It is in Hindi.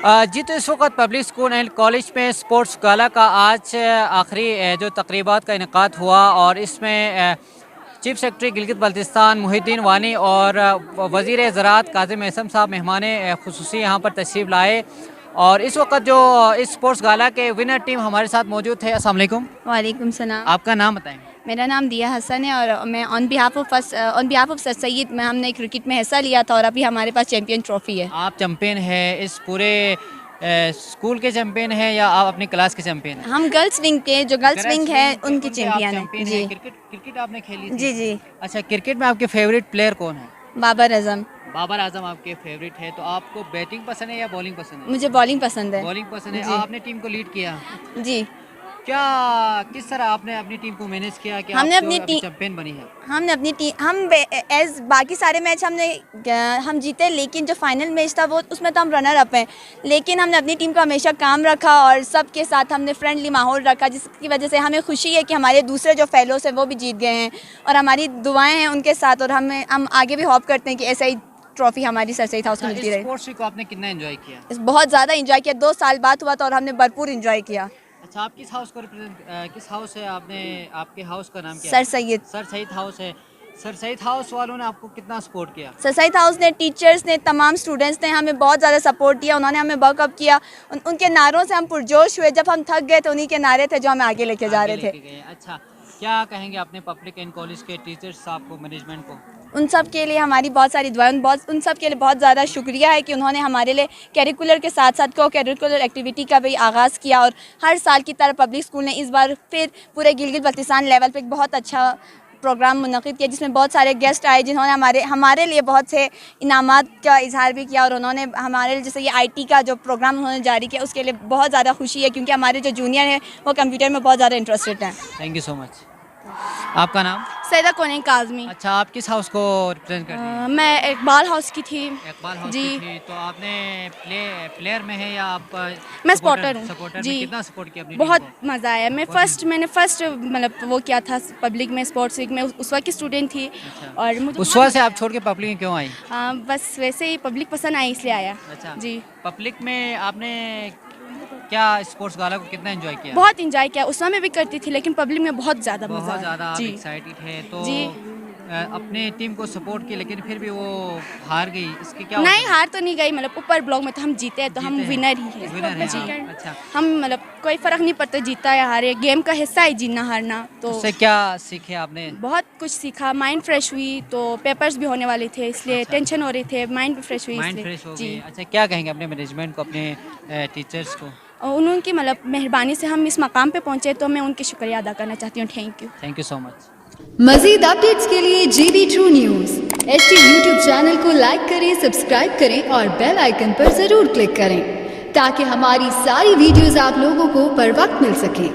जी तो इस वक्त पब्लिक स्कूल एंड कॉलेज में स्पोर्ट्स गाला का आज आखिरी जो तकरीबात का इनेकाद हुआ और इसमें चीफ सेक्रेटरी गिलगित बल्तिस्तान मुहिद्दीन वानी और वज़ीर ज़राअत काज़िम एहसन साहब मेहमान खुसूसी यहाँ पर तशरीफ़ लाए। और इस वक्त जो इस स्पोर्ट्स गाला के विनर टीम हमारे साथ मौजूद थे। अस्सलाम वालेकुम। वालेकुम सलाम। आपका नाम बताएं। मेरा नाम दिया हसन है और मैं on behalf of sir Syed में हमने क्रिकेट में हिस्सा लिया था और अभी हमारे पास चैम्पियन ट्रॉफी है। आप चैम्पियन है इस पूरे स्कूल के चैंपियन है या आप अपनी क्लास के चैंपियन हैं? हम गर्ल्स विंग के जो गर्ल्स विंग है उनके चैंपियन हैं जी। क्रिकेट आपने खेली थी? जी जी। अच्छा, क्रिकेट में आपके फेवरेट प्लेयर कौन है? बाबर आजम। बाबर आजम आपके फेवरेट है। तो आपको बैटिंग पसंद है या बॉलिंग पसंद है? मुझे बॉलिंग पसंद है। बॉलिंग पसंद है। आपने टीम को लीड किया जी। क्या किस तरह आपने अपनी टीम को मैनेज किया कि हमने अपनी टीम चैंपियन बनी है? हमने अपनी टीम हम एज बाकी सारे मैच हम जीते, लेकिन जो फाइनल मैच था वो उसमें तो हम रनर अप हैं, लेकिन हमने अपनी टीम को हमेशा काम रखा और सबके साथ हमने फ्रेंडली माहौल रखा, जिसकी वजह से हमें खुशी है कि हमारे दूसरे जो फेलोस हैं वो भी जीत गए हैं और हमारी दुआएं हैं उनके साथ और हम आगे भी होप करते हैं कि ऐसा ही ट्रॉफी हमारी सर सैयद हाउस में मिलती रहे। स्पोर्ट्स को आपने कितना एंजॉय किया? बहुत ज़्यादा एंजॉय किया। 2 साल बाद हुआ था और हमने भरपूर एंजॉय किया। अच्छा, आप किस हाउस को रिप्रेजेंट किस हाउस है आपने? आपके हाउस का नाम क्या सर है? सैयद। सर सैयद हाउस है। सर सैयद हाउस वालों ने आपको कितना सपोर्ट किया? सर सैयद हाउस ने, टीचर्स ने, तमाम स्टूडेंट्स ने हमें बहुत ज़्यादा सपोर्ट किया। उन्होंने हमें बकअप किया। उनके नारों से हम पुरजोश हुए। जब हम थक गए तो उन्हीं के नारे थे जो हमें आगे लेके जा रहे थे। अच्छा, क्या कहेंगे अपने पब्लिक एंड कॉलेज के टीचर्स साहब को, मैनेजमेंट को? उन सब के लिए हमारी बहुत सारी दुआएं, उन सब के लिए बहुत ज़्यादा शुक्रिया है कि उन्होंने हमारे लिए करिकुलर के साथ साथ को करिकुलर एक्टिविटी का भी आगाज़ किया और हर साल की तरह पब्लिक स्कूल ने इस बार फिर पूरे गिलगित बल्तिस्तान लेवल पे एक बहुत अच्छा प्रोग्राम मुनक़िद किया, जिसमें बहुत सारे गेस्ट आए जिन्होंने हमारे लिए बहुत से इनामात का इजहार भी किया और उन्होंने हमारे लिए जैसे ये IT का जो प्रोग्राम उन्होंने जारी किया उसके लिए बहुत ज़्यादा खुशी है, क्योंकि हमारे जो जूनियर हैं वो कंप्यूटर में बहुत ज़्यादा इंटरेस्टेड हैं। Thank you so much. आपका नाम? सैदा कोने काज़मी। अच्छा, आप किस हाउस को रिप्रेजेंट करती हैं? मैं इकबाल हाउस की थी। इकबाल हाउस जी। की थी। तो आपने प्लेयर में है या आप मैं सपोर्टर हूँ। सपोर्टर जी। में कितना सपोर्ट किया अपनी बहुत टीम को? मज़ा आया। मैंने फर्स्ट मतलब वो किया था पब्लिक में, स्पोर्ट्स वीक में उस वक्त की स्टूडेंट थी। अच्छा। और मुझे उस वक्त से आप छोड़ के पब्लिक में क्यों आई? बस वैसे ही पब्लिक पसंद आई इसलिए आया। अच्छा जी। पब्लिक में आपने क्या स्पोर्ट्स गाला को कितना एंजॉय किया? बहुत इंजॉय किया। उस समय भी करती थी लेकिन पब्लिक में बहुत ज़्यादा मज़ा बहुत आया। ज़्यादा आप जी। एक्साइटेड है तो जी। अपने टीम को सपोर्ट किया लेकिन फिर भी वो हार गई, इसकी क्या नहीं, वजह है? हार तो नहीं गई। मतलब ऊपर ब्लॉक में तो हम जीते हैं तो हम जीते हैं। विनर ही हैं। विनर हैं, जी। हाँ। अच्छा, हम मतलब कोई फ़र्क नहीं पड़ता जीता या हारे, गेम का हिस्सा है जीतना हारना। तो उससे क्या सीखे आपने? बहुत कुछ सीखा। माइंड फ्रेश हुई। तो पेपर्स भी होने वाले थे इसलिए अच्छा। टेंशन हो रही थे, माइंड भी फ्रेश हुई माइंड इसलिए। फ्रेश हो जी। गई। अच्छा, क्या कहेंगे अपने मैनेजमेंट को, अपने टीचर्स को? और उनकी मतलब मेहरबानी से हम इस मकाम पे पहुंचे तो मैं उनकी शुक्रिया अदा करना चाहती हूँ। Thank you so much. मज़ीद अपडेट्स के लिए GB True News HT YouTube channel को लाइक करें, सब्सक्राइब करें और बेल आइकन पर ज़रूर क्लिक करें ताकि हमारी सारी वीडियोस आप लोगों को बर वक्त मिल सकें।